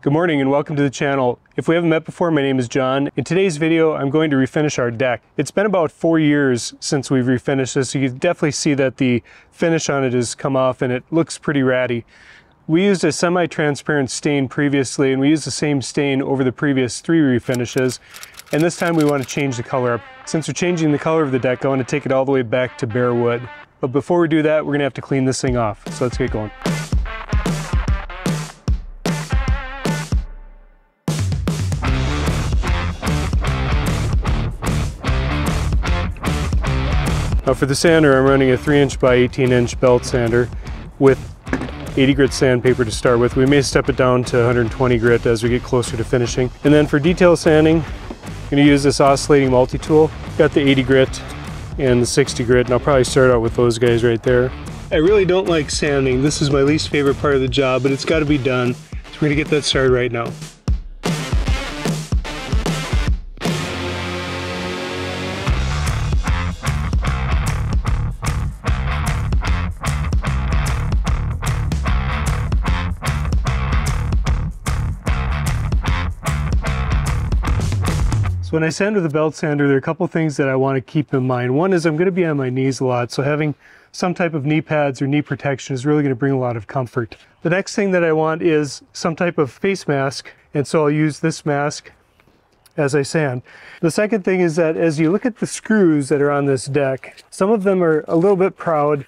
Good morning and welcome to the channel. If we haven't met before, my name is John. In today's video, I'm going to refinish our deck. It's been about 4 years since we've refinished this, so you can definitely see that the finish on it has come off and it looks pretty ratty. We used a semi-transparent stain previously, and we used the same stain over the previous 3 refinishes, and this time we want to change the color up. Since we're changing the color of the deck, I want to take it all the way back to bare wood. But before we do that, we're going to have to clean this thing off, so let's get going. Now for the sander, I'm running a 3" by 18" belt sander with 80 grit sandpaper to start with. We may step it down to 120 grit as we get closer to finishing. And then for detail sanding, I'm going to use this oscillating multi-tool. Got the 80 grit and the 60 grit, and I'll probably start out with those guys right there. I really don't like sanding. This is my least favorite part of the job, but it's got to be done. So we're going to get that started right now. When I sand with a belt sander, there are a couple things that I want to keep in mind. One is I'm going to be on my knees a lot, so having some type of knee pads or knee protection is really going to bring a lot of comfort. The next thing that I want is some type of face mask, and so I'll use this mask as I sand. The second thing is that as you look at the screws that are on this deck, some of them are a little bit proud,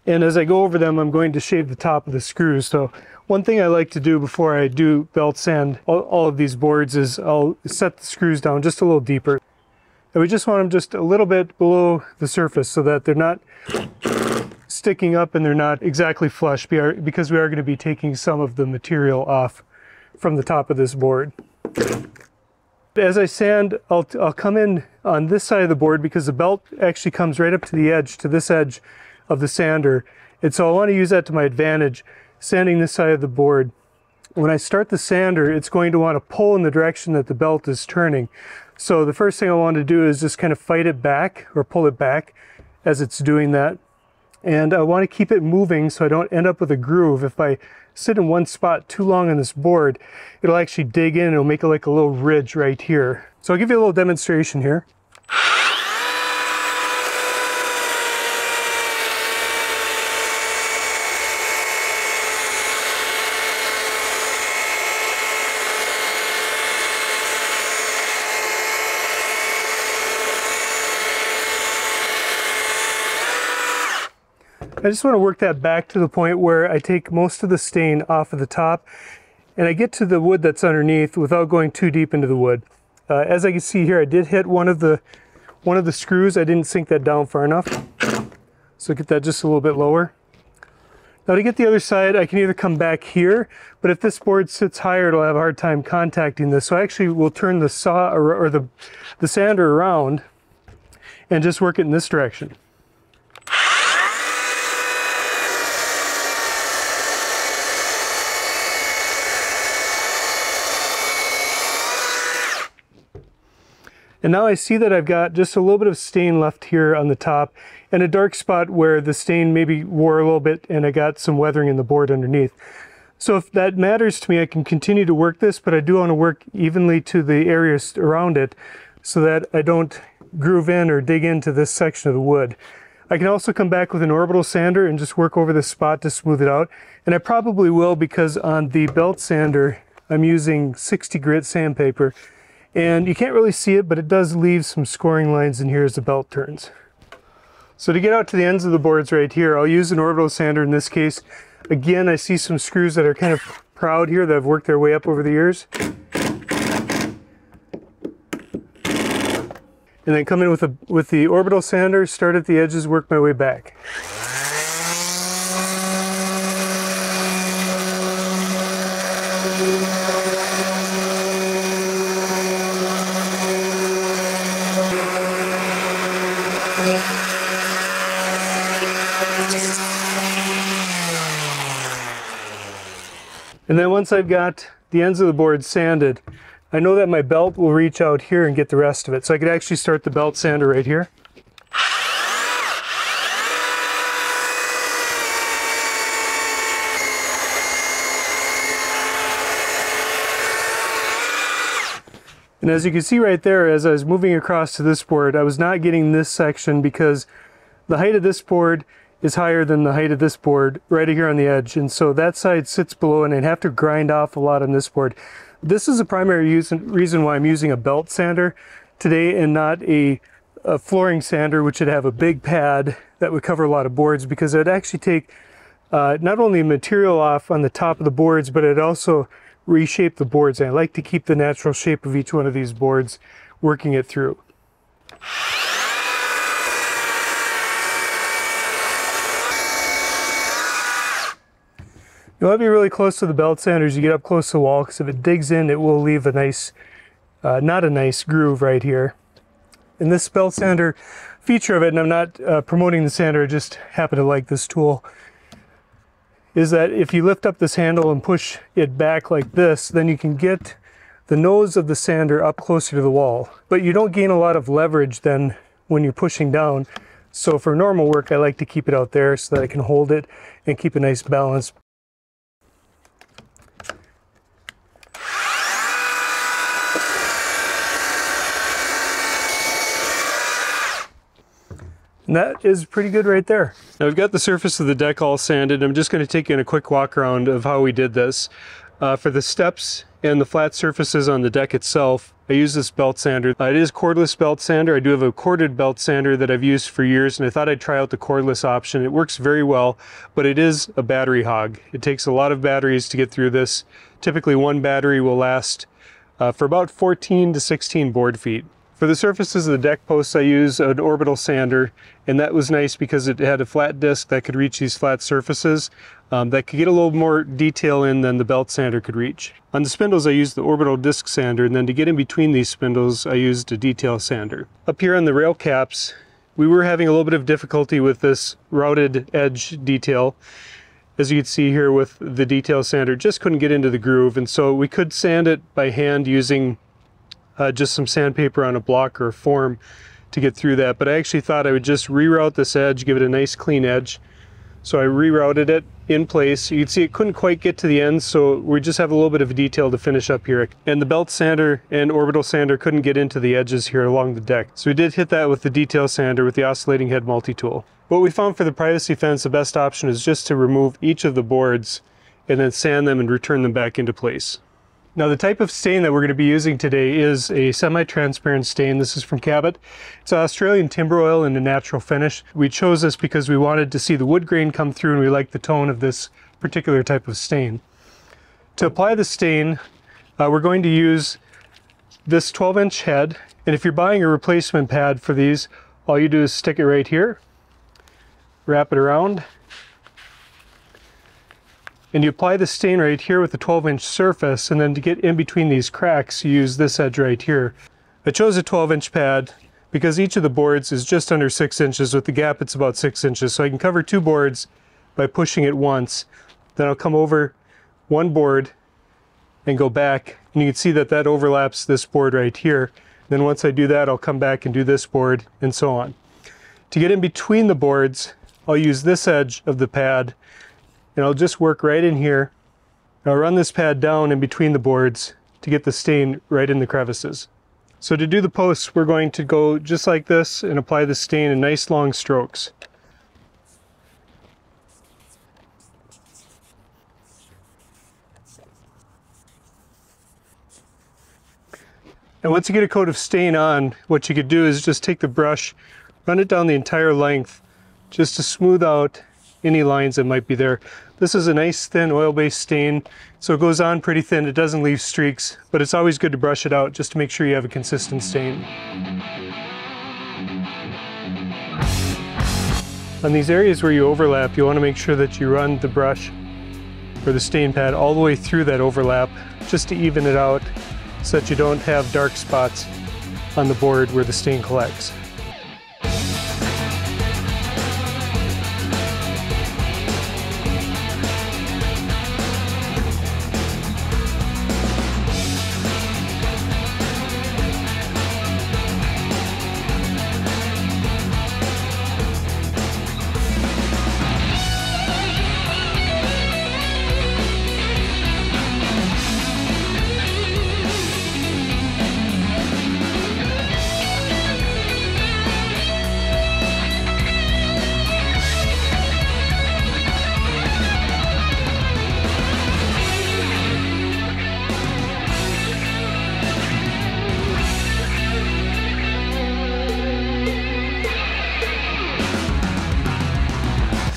and as I go over them, I'm going to shave the top of the screws. So one thing I like to do before I do belt sand all of these boards is I'll set the screws down just a little deeper. And we just want them just a little bit below the surface so that they're not sticking up and they're not exactly flush, because we are going to be taking some of the material off from the top of this board. As I sand, I'll come in on this side of the board because the belt actually comes right up to the edge, to this edge of the sander. And so I want to use that to my advantage, sanding this side of the board. When I start the sander, it's going to want to pull in the direction that the belt is turning. So the first thing I want to do is just kind of fight it back or pull it back as it's doing that. And I want to keep it moving so I don't end up with a groove. If I sit in one spot too long on this board, it'll actually dig in and it'll make it like a little ridge right here. So I'll give you a little demonstration here. I just want to work that back to the point where I take most of the stain off of the top and I get to the wood that's underneath without going too deep into the wood. As I can see here, I did hit one of the screws. I didn't sink that down far enough. So get that just a little bit lower. Now to get the other side, I can either come back here, but if this board sits higher, it'll have a hard time contacting this. So I actually will turn the saw or the sander around and just work it in this direction. And now I see that I've got just a little bit of stain left here on the top and a dark spot where the stain maybe wore a little bit and I got some weathering in the board underneath. So if that matters to me, I can continue to work this, but I do want to work evenly to the areas around it so that I don't groove in or dig into this section of the wood. I can also come back with an orbital sander and just work over this spot to smooth it out. And I probably will, because on the belt sander, I'm using 60 grit sandpaper. And you can't really see it, but it does leave some scoring lines in here as the belt turns. So to get out to the ends of the boards right here, I'll use an orbital sander in this case. Again, I see some screws that are kind of proud here that have worked their way up over the years. And then come in with the orbital sander, start at the edges, work my way back. And then once I've got the ends of the board sanded, I know that my belt will reach out here and get the rest of it. So I could actually start the belt sander right here. And as you can see right there, as I was moving across to this board, I was not getting this section because the height of this board is higher than the height of this board right here on the edge. And so that side sits below and I'd have to grind off a lot on this board. This is a primary reason why I'm using a belt sander today and not a flooring sander, which would have a big pad that would cover a lot of boards, because it'd actually take not only material off on the top of the boards, but it'd also reshape the boards. And I like to keep the natural shape of each one of these boards, working it through. You want to be really close to the belt sander as you get up close to the wall, because if it digs in, it will leave a nice, not a nice groove right here. And this belt sander feature of it, and I'm not promoting the sander, I just happen to like this tool, is that if you lift up this handle and push it back like this, then you can get the nose of the sander up closer to the wall. But you don't gain a lot of leverage then when you're pushing down. So for normal work, I like to keep it out there so that I can hold it and keep a nice balance. And that is pretty good right there. Now we've got the surface of the deck all sanded. I'm just going to take you in a quick walk around of how we did this. For the steps and the flat surfaces on the deck itself, I use this belt sander. It is cordless belt sander. I do have a corded belt sander that I've used for years, and I thought I'd try out the cordless option. It works very well, but it is a battery hog. It takes a lot of batteries to get through this. Typically one battery will last for about 14 to 16 board feet. For the surfaces of the deck posts, I use an orbital sander, and that was nice because it had a flat disc that could reach these flat surfaces that could get a little more detail in than the belt sander could reach. On the spindles, I used the orbital disc sander, and then to get in between these spindles, I used a detail sander. Up here on the rail caps, we were having a little bit of difficulty with this routed edge detail. As you can see here with the detail sander, just couldn't get into the groove, and so we could sand it by hand using just some sandpaper on a block or a form to get through that. But I actually thought I would just reroute this edge, give it a nice clean edge. So I rerouted it in place. You can see it couldn't quite get to the end, so we just have a little bit of detail to finish up here. And the belt sander and orbital sander couldn't get into the edges here along the deck. So we did hit that with the detail sander with the oscillating head multi-tool. What we found for the privacy fence, the best option is just to remove each of the boards and then sand them and return them back into place. Now the type of stain that we're going to be using today is a semi-transparent stain. This is from Cabot. It's Australian timber oil in a natural finish. We chose this because we wanted to see the wood grain come through, and we like the tone of this particular type of stain. To apply the stain, we're going to use this 12-inch head, and if you're buying a replacement pad for these, all you do is stick it right here, wrap it around, and you apply the stain right here with the 12-inch surface, and then to get in between these cracks, you use this edge right here. I chose a 12-inch pad because each of the boards is just under 6 inches. With the gap, it's about 6 inches. So I can cover 2 boards by pushing it once. Then I'll come over one board and go back, and you can see that that overlaps this board right here. Then once I do that, I'll come back and do this board, and so on. To get in between the boards, I'll use this edge of the pad, and I'll just work right in here. I'll run this pad down in between the boards to get the stain right in the crevices. So to do the posts, we're going to go just like this and apply the stain in nice long strokes. And once you get a coat of stain on, what you could do is just take the brush, run it down the entire length just to smooth out any lines that might be there. This is a nice thin oil-based stain, so it goes on pretty thin. It doesn't leave streaks, but it's always good to brush it out just to make sure you have a consistent stain. On these areas where you overlap, you want to make sure that you run the brush or the stain pad all the way through that overlap just to even it out so that you don't have dark spots on the board where the stain collects.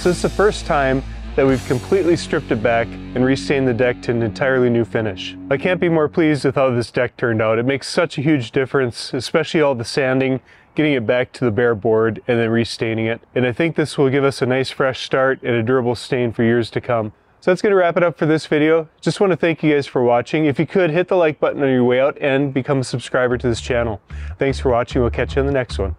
So this is the first time that we've completely stripped it back and restained the deck to an entirely new finish. I can't be more pleased with how this deck turned out. It makes such a huge difference, especially all the sanding, getting it back to the bare board and then restaining it. And I think this will give us a nice fresh start and a durable stain for years to come. So that's going to wrap it up for this video. Just want to thank you guys for watching. If you could, hit the like button on your way out and become a subscriber to this channel. Thanks for watching. We'll catch you on the next one.